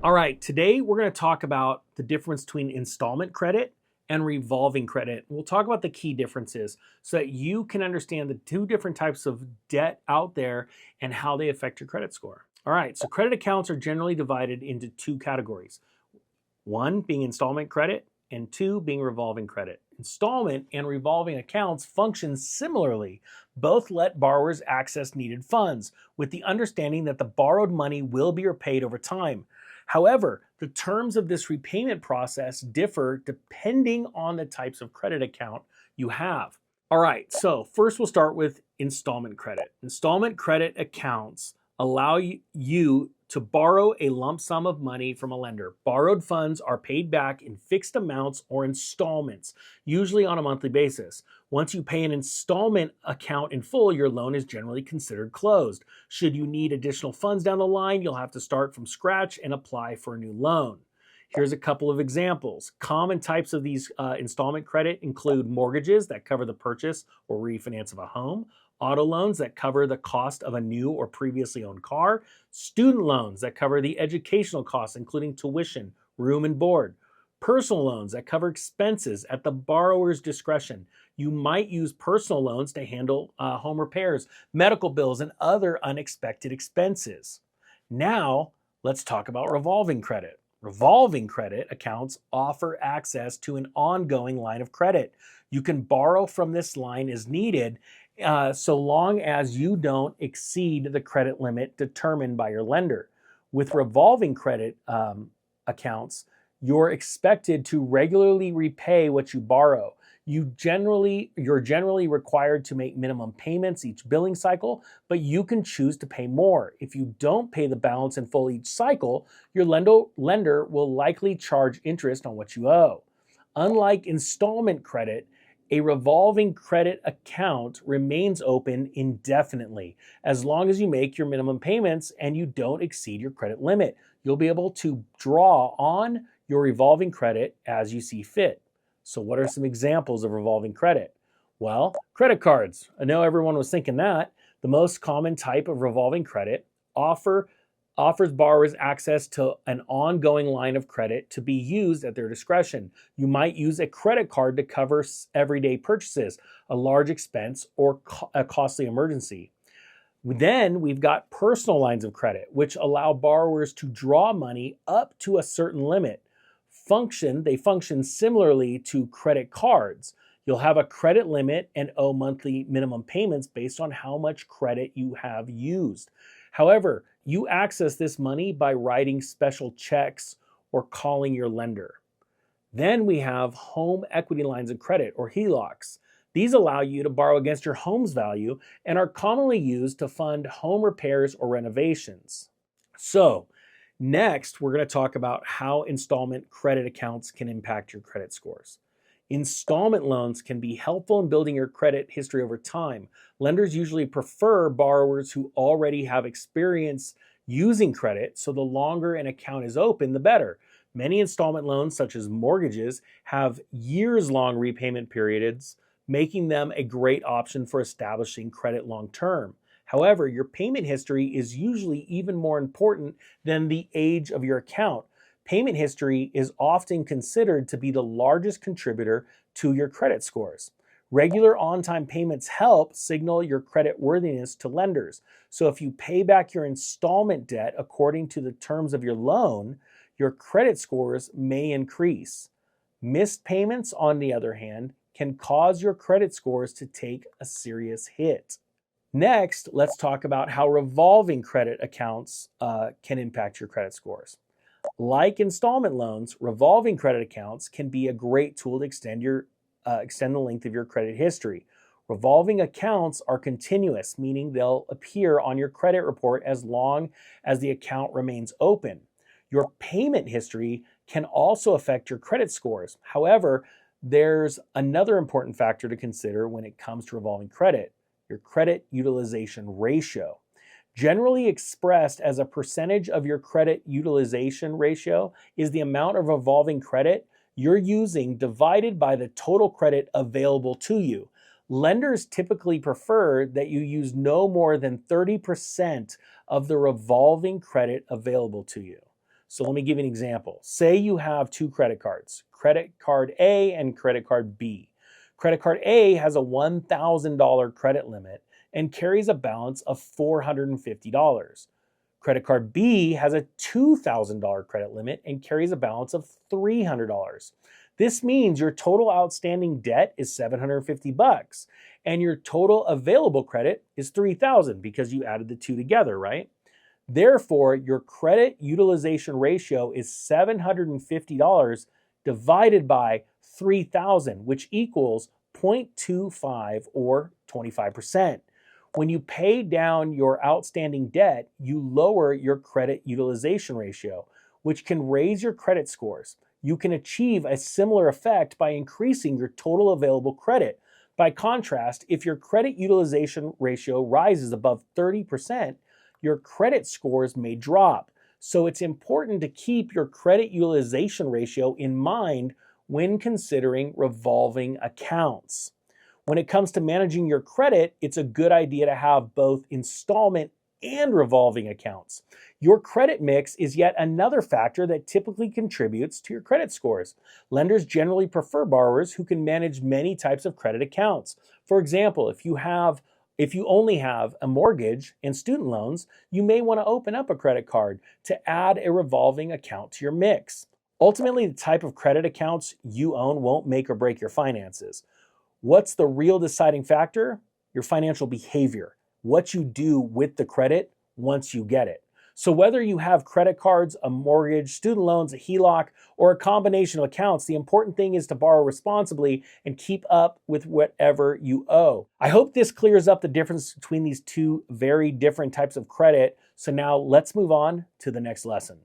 All right, today we're going to talk about the difference between installment credit and revolving credit. We'll talk about the key differences so that you can understand the two different types of debt out there and how they affect your credit score. All right, so credit accounts are generally divided into two categories. One being installment credit and two being revolving credit. Installment and revolving accounts function similarly. Both let borrowers access needed funds with the understanding that the borrowed money will be repaid over time. However, the terms of this repayment process differ depending on the types of credit account you have. All right, so first we'll start with installment credit. Installment credit accounts allow you to borrow a lump sum of money from a lender. Borrowed funds are paid back in fixed amounts or installments, usually on a monthly basis. Once you pay an installment account in full, your loan is generally considered closed. Should you need additional funds down the line, you'll have to start from scratch and apply for a new loan. Here's a couple of examples. Common types of these installment credit include mortgages that cover the purchase or refinance of a home, auto loans that cover the cost of a new or previously owned car, student loans that cover the educational costs, including tuition, room and board, personal loans that cover expenses at the borrower's discretion. You might use personal loans to handle home repairs, medical bills, and other unexpected expenses. Now, let's talk about revolving credit. Revolving credit accounts offer access to an ongoing line of credit. You can borrow from this line as needed, so long as you don't exceed the credit limit determined by your lender. With revolving credit accounts, you're expected to regularly repay what you borrow. You're generally required to make minimum payments each billing cycle, but you can choose to pay more. If you don't pay the balance in full each cycle, your lender will likely charge interest on what you owe. Unlike installment credit, a revolving credit account remains open indefinitely. As long as you make your minimum payments and you don't exceed your credit limit, you'll be able to draw on your revolving credit as you see fit. So what are some examples of revolving credit? Well, credit cards. I know everyone was thinking that. The most common type of revolving credit offers borrowers access to an ongoing line of credit to be used at their discretion. You might use a credit card to cover everyday purchases, a large expense, or a costly emergency. Then we've got personal lines of credit, which allow borrowers to draw money up to a certain limit. They function similarly to credit cards. You'll have a credit limit and owe monthly minimum payments based on how much credit you have used. However, you access this money by writing special checks or calling your lender. Then we have home equity lines of credit, or HELOCs. These allow you to borrow against your home's value and are commonly used to fund home repairs or renovations. So, next, we're going to talk about how installment credit accounts can impact your credit scores. Installment loans can be helpful in building your credit history over time. Lenders usually prefer borrowers who already have experience using credit, so the longer an account is open, the better. Many installment loans, such as mortgages, have years-long repayment periods, making them a great option for establishing credit long-term. However, your payment history is usually even more important than the age of your account. Payment history is often considered to be the largest contributor to your credit scores. Regular on-time payments help signal your credit worthiness to lenders. So if you pay back your installment debt according to the terms of your loan, your credit scores may increase. Missed payments, on the other hand, can cause your credit scores to take a serious hit. Next, let's talk about how revolving credit accounts can impact your credit scores. Like installment loans, revolving credit accounts can be a great tool to extend the length of your credit history. Revolving accounts are continuous, meaning they'll appear on your credit report as long as the account remains open. Your payment history can also affect your credit scores. However, there's another important factor to consider when it comes to revolving credit: your credit utilization ratio. Generally expressed as a percentage of your credit utilization ratio is the amount of revolving credit you're using divided by the total credit available to you. Lenders typically prefer that you use no more than 30% of the revolving credit available to you. So let me give you an example. Say you have two credit cards, credit card A and credit card B. Credit card A has a $1,000 credit limit and carries a balance of $450. Credit card B has a $2,000 credit limit and carries a balance of $300. This means your total outstanding debt is $750 and your total available credit is $3,000 because you added the two together, right? Therefore, your credit utilization ratio is $750 divided by 3,000, which equals 0.25 or 25%. When you pay down your outstanding debt, you lower your credit utilization ratio, which can raise your credit scores. You can achieve a similar effect by increasing your total available credit. By contrast, if your credit utilization ratio rises above 30%, your credit scores may drop. So it's important to keep your credit utilization ratio in mind when considering revolving accounts. When it comes to managing your credit, it's a good idea to have both installment and revolving accounts. Your credit mix is yet another factor that typically contributes to your credit scores. Lenders generally prefer borrowers who can manage many types of credit accounts. For example, if you only have a mortgage and student loans, you may want to open up a credit card to add a revolving account to your mix. Ultimately, the type of credit accounts you own won't make or break your finances. What's the real deciding factor? Your financial behavior, what you do with the credit once you get it. So whether you have credit cards, a mortgage, student loans, a HELOC, or a combination of accounts, the important thing is to borrow responsibly and keep up with whatever you owe. I hope this clears up the difference between these two very different types of credit. So now let's move on to the next lesson.